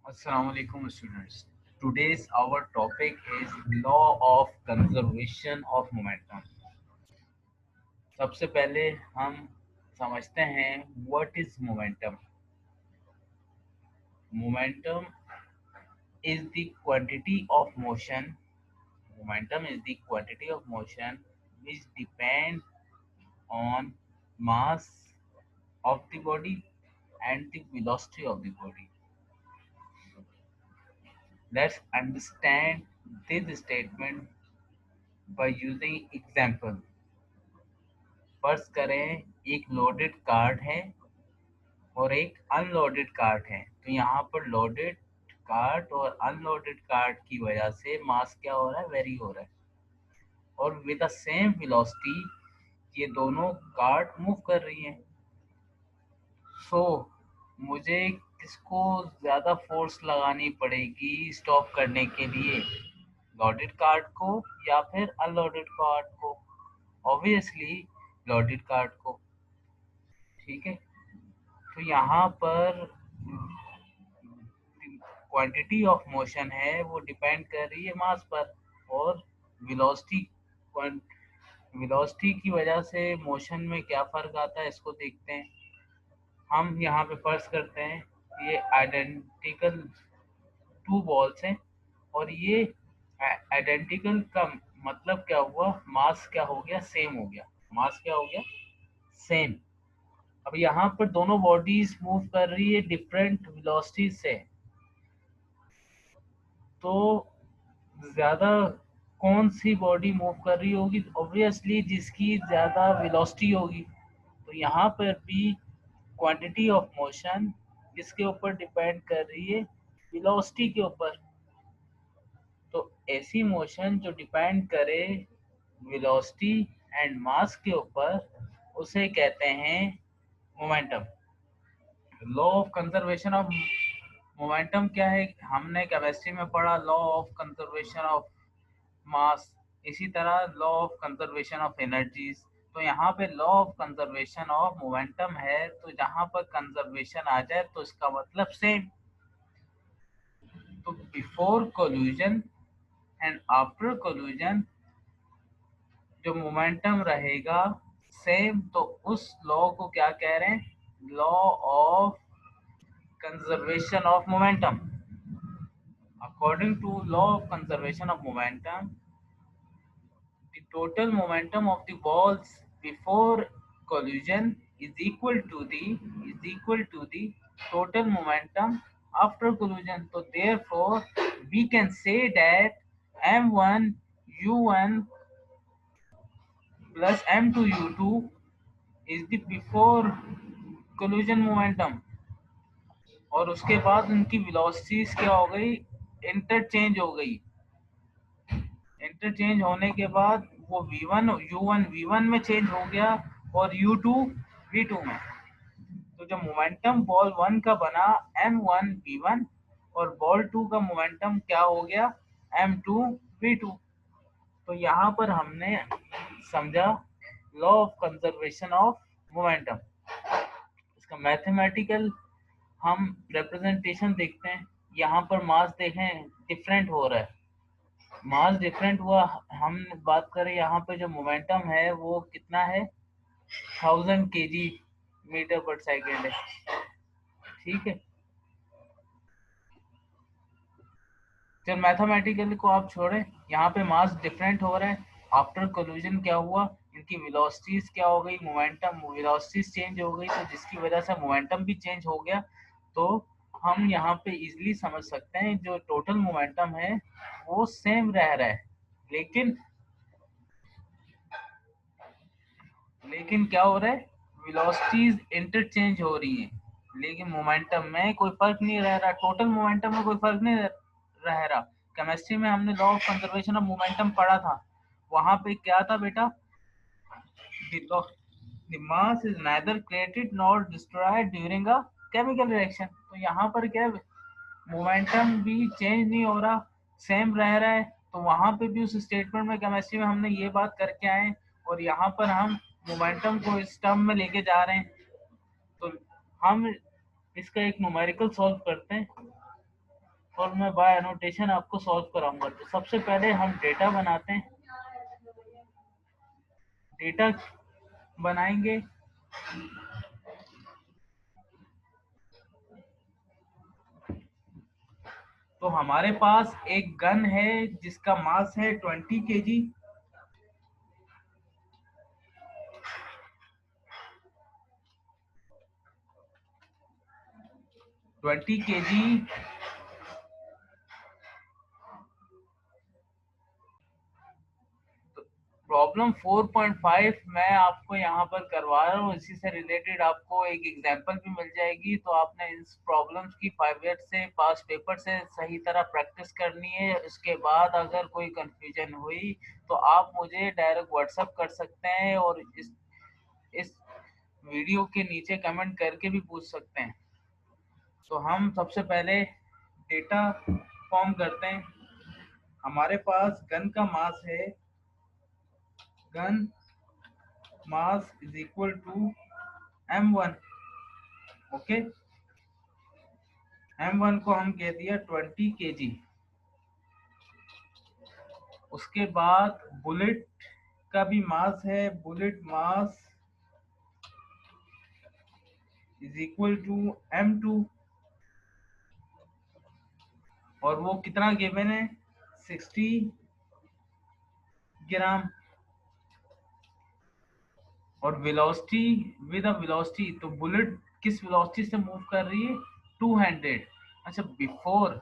Assalamu alaikum students. Today's our topic is law of conservation of momentum. सबसे पहले हम समझते हैं what is momentum. Momentum is the quantity of motion. Momentum is the quantity of motion which depends on mass of the body and the velocity of the body. Let's understand this statement by using example. फर्ज करें एक loaded cart है और एक unloaded cart है, तो यहाँ पर लोडेड कार्ट और अनलोडेड कार्ट की वजह से मास क्या हो रहा है, वेरी हो रहा है, और विद द सेम वेलोसिटी ये दोनों कार्ट मूव कर रही हैं। सो मुझे किसको ज़्यादा फोर्स लगानी पड़ेगी स्टॉप करने के लिए, लोडेड कार्ट को या फिर अनलोडेड कार्ट को? ऑब्वियसली लोडेड कार्ट को। ठीक है, तो यहाँ पर क्वांटिटी ऑफ मोशन है वो डिपेंड कर रही है मास पर, और वेलोसिटी वेलोसिटी की वजह से मोशन में क्या फ़र्क आता है इसको देखते हैं। हम यहाँ पे फर्ज करते हैं ये आइडेंटिकल टू बॉल्स हैं, और ये आइडेंटिकल का मतलब क्या हुआ, मास क्या हो गया, सेम हो गया। मास क्या हो गया, सेम। अब यहाँ पर दोनों बॉडीज मूव कर रही है डिफरेंट वेलोसिटी से, तो ज़्यादा कौन सी बॉडी मूव कर रही होगी? ऑब्वियसली जिसकी ज़्यादा वेलोसिटी होगी। तो यहाँ पर भी क्वांटिटी ऑफ मोशन किसके ऊपर डिपेंड कर रही है, वेलोसिटी के ऊपर। तो ऐसी मोशन जो डिपेंड करे वेलोसिटी एंड मास के ऊपर, उसे कहते हैं momentum. Law of conservation of momentum क्या है, हमने केमिस्ट्री में पढ़ा, law of conservation of mass, इसी तरह law of conservation of energies. तो यहाँ पे law of conservation of momentum है, तो जहाँ पर कंजर्वेशन आ जाए तो इसका मतलब सेम। तो before collusion and after collusion जो मोमेंटम रहेगा सेम, तो उस लॉ को क्या कह रहे हैं, law of conservation of momentum. According to law of conservation of momentum, the total momentum of the balls before collision is equal to the total momentum after collision. So therefore we can say that m1 u1 plus m2 u2 is the before collision momentum, और उसके बाद उनकी velocities क्या हो गई, interchange हो गई। Interchange होने के बाद वो v1 u1 v1 में चेंज हो गया और u2 v2 में। तो जो मोमेंटम बॉल 1 का बना m1 v1, और बॉल 2 का मोमेंटम क्या हो गया, m2 v2। तो यहाँ पर हमने समझा law of conservation of momentum. इसका मैथमेटिकल हम रिप्रेजेंटेशन देखते हैं। यहाँ पर मास देखें डिफरेंट हो रहा है, मास डिफरेंट हुआ। हम बात करें यहाँ पे जो मोमेंटम है वो कितना है, 1000 kg मीटर पर सेकेंड है। ठीक है, तो मैथमेटिकली को आप छोड़ें, यहाँ पे मास डिफरेंट हो रहा है। आफ्टर कोल्यूजन क्या हुआ, इनकी वेलोसिटीज क्या हो गई, मोमेंटम वेलोसिटीज चेंज हो गई, तो जिसकी वजह से मोमेंटम भी चेंज हो गया। तो हम यहाँ पे इजीली समझ सकते हैं जो टोटल मोमेंटम है वो सेम रह रहा है, लेकिन क्या हो रहा है, वेलोसिटीज इंटरचेंज हो रही हैं, लेकिन मोमेंटम में कोई फर्क नहीं रह रहा, टोटल मोमेंटम में कोई फर्क नहीं रह रहा। केमिस्ट्री में हमने law of conservation of momentum पढ़ा था, वहां पे क्या था बेटा, the mass is neither created nor destroyed during a chemical reaction। तो यहाँ पर क्या है, मोमेंटम भी चेंज नहीं हो रहा, सेम रह रहा है। तो वहां पे भी उस स्टेटमेंट में केमिस्ट्री में हमने ये बात करके आए, और यहाँ पर हम मोमेंटम को इस टर्म में लेके जा रहे हैं। तो हम इसका एक न्यूमेरिकल सॉल्व करते हैं। और मैं बाय एनोटेशन आपको सॉल्व कराऊंगा। तो सबसे पहले हम डेटा बनाते हैं, डेटा बनाएंगे। तो हमारे पास एक गन है जिसका मास है 20 kg। 20 kg। प्रॉब्लम 4.5 मैं आपको यहाँ पर करवा रहा हूँ, इसी से रिलेटेड आपको एक एग्जांपल भी मिल जाएगी। तो आपने इस प्रॉब्लम्स की 5 ईयर से पास पेपर से सही तरह प्रैक्टिस करनी है। इसके बाद अगर कोई कंफ्यूजन हुई तो आप मुझे डायरेक्ट व्हाट्सएप कर सकते हैं और इस वीडियो के नीचे कमेंट करके भी पूछ सकते हैं। तो हम सबसे पहले डेटा फॉर्म करते हैं। हमारे पास गन का मास है, gun mass is equal to m1। Okay, m1 को हम कह दिया 20 kg। उसके बाद बुलेट का भी मास है, bullet mass is equal to m2। और वो कितना गिवन है, 60 ग्राम। और वेलोसिटी विद अ वेलोसिटी, तो बुलेट किस वेलोसिटी से मूव कर रही है, 200। अच्छा, बिफोर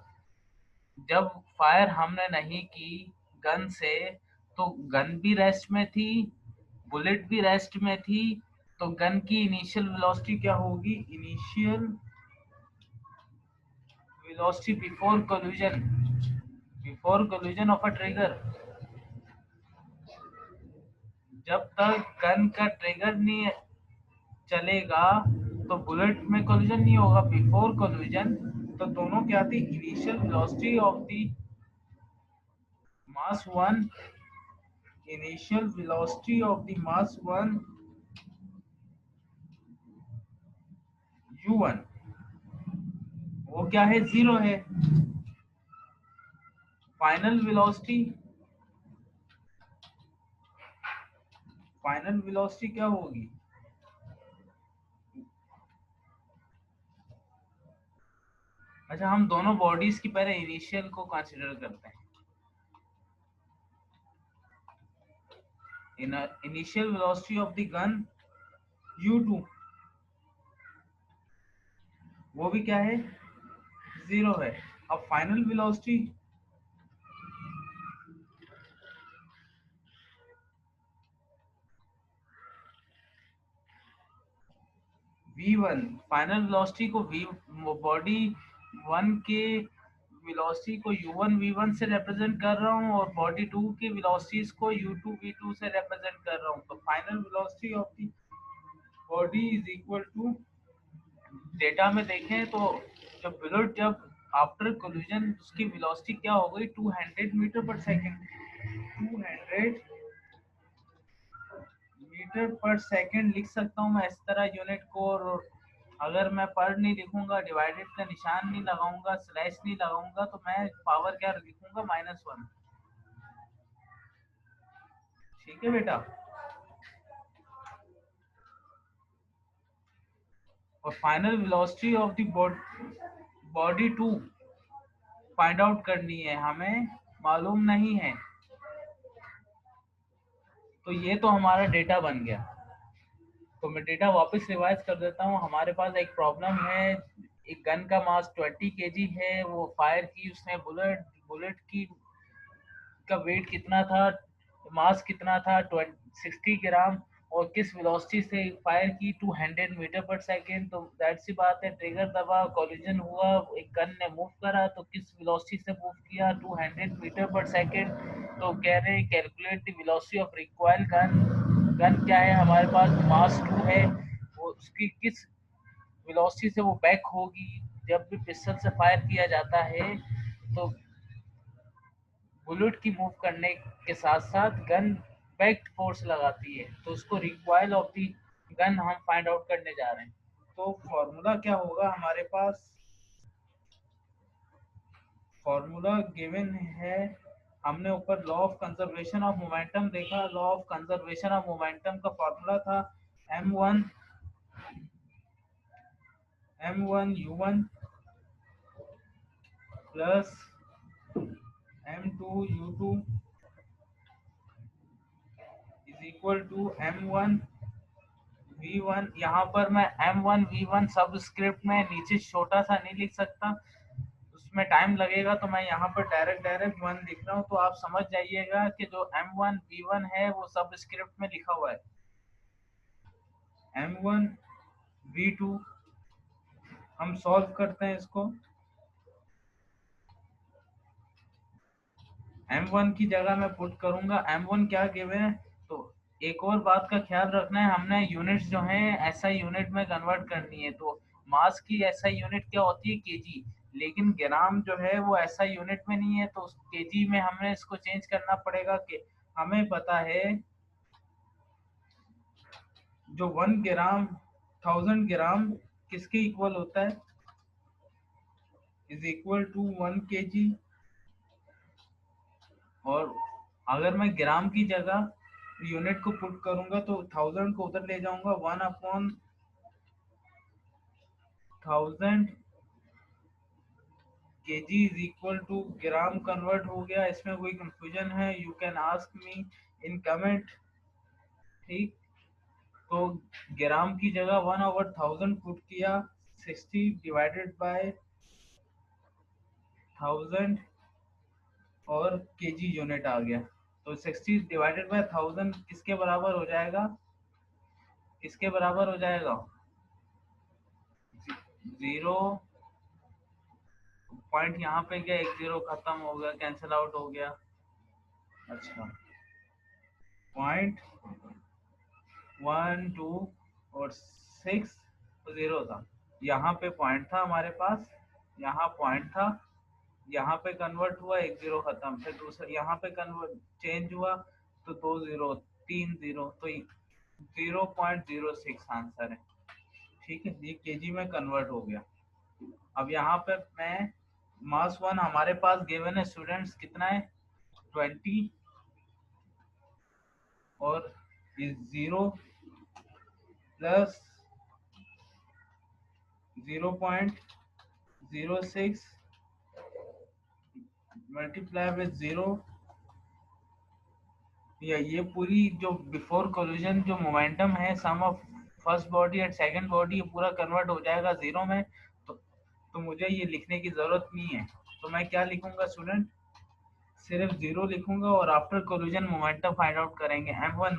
जब फायर हमने नहीं की गन से तो गन भी रेस्ट में थी, बुलेट भी रेस्ट में थी। तो गन की इनिशियल वेलोसिटी क्या होगी, initial velocity before collision of a trigger. जब तक गन का ट्रिगर नहीं चलेगा तो बुलेट में कोलिजन नहीं होगा। बिफोर कोलिजन तो दोनों क्या थी, initial velocity of the mass 1, initial velocity of the mass 1 u1, वो क्या है, 0 है। फाइनल वेलोसिटी, फाइनल वेलोसिटी क्या होगी, अच्छा हम दोनों बॉडीज की पहले इनिशियल को कंसीडर करते हैं। Initial velocity of the gun u2, वो भी क्या है, 0 है। अब final velocity v1, final velocity को v बॉडी 1 के वेलोसिटी को u1 v1 से रिप्रेजेंट कर रहा हूँ और बॉडी 2 की वेलोसिटीज को u2 v2 से रिप्रेजेंट कर रहा हूँ। तो final velocity of the body is equal to, data में देखें तो जब बुलेट जब आफ्टर कोलिजन उसकी वेलोसिटी क्या हो गई, 200 मीटर पर सेकंड। 200 मीटर पर सेकंड लिख सकता हूँ मैं इस तरह यूनिट को। और अगर मैं पर नहीं लिखूंगा, डिवाइडेड का निशान नहीं लगाऊंगा, स्लैश नहीं लगाऊंगा, तो मैं पावर क्या लिखूंगा, -1। ठीक है बेटा। और final velocity of the body 2 find out करनी है, हमें मालूम नहीं है। तो ये तो हमारा डेटा बन गया। तो मैं डेटा वापस रिवाइज कर देता हूँ। हमारे पास एक प्रॉब्लम है, एक गन का मास 20 kg है, वो फायर की उसने बुलेट, बुलेट की का वेट कितना था, मास कितना था, 60 ग्राम। और किस वेलोसिटी से फायर की, 200 मीटर पर सेकेंड। तो दैट सी बात है, ट्रिगर दबा, कॉलिजन हुआ, एक गन ने मूव करा, तो किस वेलोसिटी से मूव किया, 200 मीटर पर सेकेंड। तो कह रहे हैं calculate the velocity of required gun. Gun क्या है हमारे पास, मास 2 है, वो उसकी किस वेलोसिटी से वो बैक होगी। जब भी पिस्टल से फायर किया जाता है तो बुलेट की मूव करने के साथ साथ गन बैक फोर्स लगाती है। तो उसको रिकॉइल ऑफ दी गन हम फाइंड आउट करने जा रहे हैं। तो फॉर्मूला क्या होगा हमारे पास, फॉर्मूला गिवन है, हमने ऊपर law of conservation of momentum देखा। Law of conservation of momentum का फॉर्मूला था m1 plus m2 is equal to m1 यहाँ पर मैं m1 सबस्क्रिप्ट में नीचे छोटा सा नहीं लिख सकता, उसमें टाइम लगेगा, तो मैं यहाँ पर डायरेक्ट 1 लिख रहा हूँ। तो आप समझ जाइएगा कि जो m1 है वो सबस्क्रिप्ट में लिखा हुआ है। m1 हम सॉल्व करते हैं इसको। m1 की जगह मैं पुट करूंगा m1 क्या गिवन है। तो एक और बात का ख्याल रखना है, हमने यूनिट्स जो है एसआई यूनिट में कन्वर्ट करनी है। तो मास की एसआई यूनिट क्या होती है, केजी, लेकिन ग्राम जो है वो एसआई यूनिट में नहीं है, तो केजी में हमें इसको चेंज करना पड़ेगा। कि हमें पता है जो 1 ग्राम 1000 ग्राम किसके इक्वल होता है, इज इक्वल टू 1 kg। और अगर मैं ग्राम की जगह यूनिट को पुट करूंगा तो 1000 को उधर ले जाऊंगा, 1/1000 kg is equal to gram convert हो गया। इसमें कोई कंफ्यूजन है, you can ask me in comment. ठीक, तो ग्राम की जगह 1/1000 पुट किया, 60 डिवाइडेड बाय 1000 और केजी यूनिट आ गया। तो 60 डिवाइडेड बाय 1000 किसके बराबर हो जाएगा, किसके बराबर हो जाएगा, 0 पॉइंट यहाँ पे क्या, एक 0 खत्म हो गया, कैंसिल आउट हो गया। अच्छा, 0.12 और 6 0 था, यहाँ पे पॉइंट था हमारे पास, यहाँ पॉइंट था, यहाँ पे कन्वर्ट हुआ, एक 0 खत्म, फिर दूसरा यहाँ पे कन्वर्ट चेंज हुआ, तो 2 0 3 0, तो 0.06 आंसर है। ठीक है, ये केजी में कन्वर्ट हो गया। अब यहाँ पे मैं मास 1 हमारे पास गिवन है स्टूडेंट्स, कितना है 20, और 0 प्लस 0.06 मल्टीप्लाई विद 0, या ये पूरी जो बिफोर कोलिजन जो मोमेंटम है sum of first body and second body, पूरा कन्वर्ट हो जाएगा 0 में। तो मुझे ये लिखने की जरूरत नहीं है, तो मैं क्या लिखूंगा स्टूडेंट, सिर्फ 0 लिखूंगा और after collision momentum find out करेंगे। m1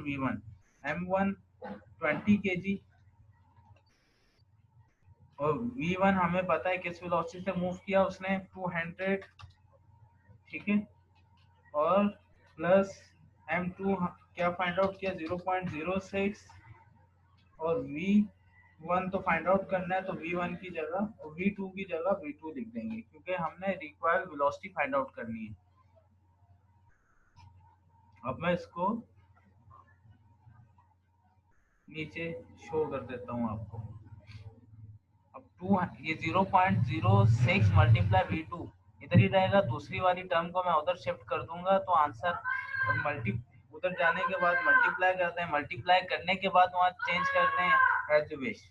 20 kg और v1 हमें पता है किस वेलोसिटी से मूव किया उसने, 200। ठीक है, और प्लस m2 क्या फाइंड आउट किया, 0.06, और v1 तो फाइंड आउट करना है, तो v1 की जगह और v2 की जगह v2 लिख देंगे, क्योंकि हमने रिक्वायर्ड वेलोसिटी फाइंड आउट करनी है। अब मैं इसको नीचे शो कर देता हूँ आपको। अब ये 0.06 मल्टीप्लाई v2 इधर ही रहेगा, दूसरी वाली टर्म को मैं उधर शिफ्ट कर दूंगा, तो आंसर मल्टी उधर जाने के बाद मल्टीप्लाई करते हैं, मल्टीप्लाई करने के बाद वहाँ चेंज करते हैं एज यू विश।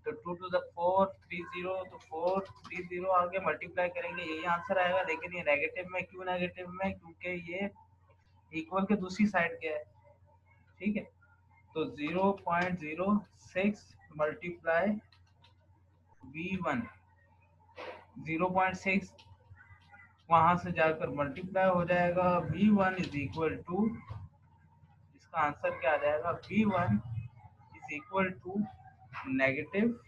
तो 2 to the 4 30, तो 4 30 आगे मल्टीप्लाई करेंगे, यही आंसर आएगा। लेकिन ये नेगेटिव में क्यों, नेगेटिव में क्योंकि ये इक्वल के दूसरी साइड के है। ठीक है, तो 0.06 मल्टीप्लाई v1, 0.6 वहां से जाकर मल्टीप्लाई हो जाएगा, v1 इज इक्वल टू, इसका आंसर क्या आ जाएगा, v1 is equal to negative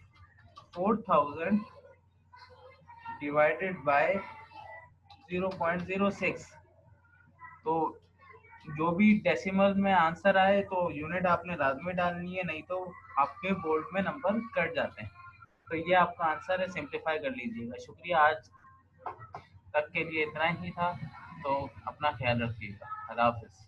4000 divided by 0.06। तो जो भी डेसिमल में आंसर आए तो यूनिट आपने बाद में डालनी है, नहीं तो आपके बोर्ड में नंबर कट जाते हैं। तो ये आपका आंसर है, सिंप्लीफाई कर लीजिएगा। शुक्रिया, आज तक के लिए इतना ही था, तो अपना ख्याल रखिएगा। अल्लाह हाफिज़।